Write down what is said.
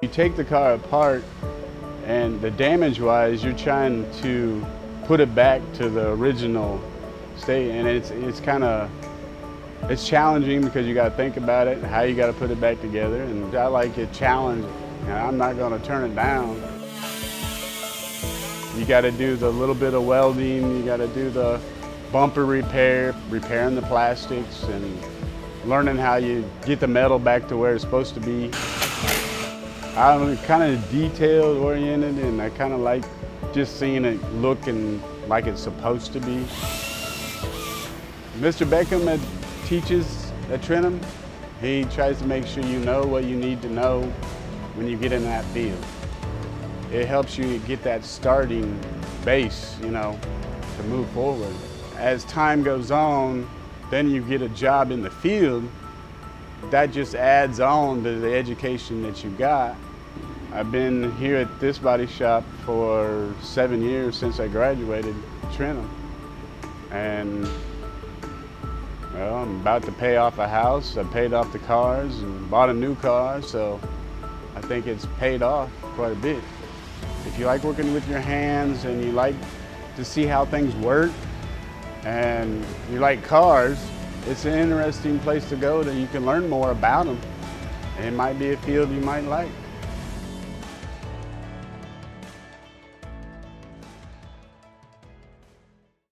You take the car apart and the damage-wise, you're trying to put it back to the original state, and it's challenging because you got to think about it, how you got to put it back together, and I like it challenged. I'm not going to turn it down. You got to do the little bit of welding, you got to do the bumper repair, repairing the plastics, and learning how you get the metal back to where it's supposed to be. I'm kind of detail oriented, and I kind of like just seeing it looking like it's supposed to be. Mr. Beckham teaches at Trenholm. He tries to make sure you know what you need to know when you get in that field. It helps you get that starting base, to move forward. As time goes on, then you get a job in the field. That just adds on to the education that you got. I've been here at this body shop for 7 years since I graduated Trenholm. And well, I'm about to pay off a house. I paid off the cars and bought a new car, so I think it's paid off quite a bit. If you like working with your hands and you like to see how things work and you like cars, it's an interesting place to go that you can learn more about them. It might be a field you might like.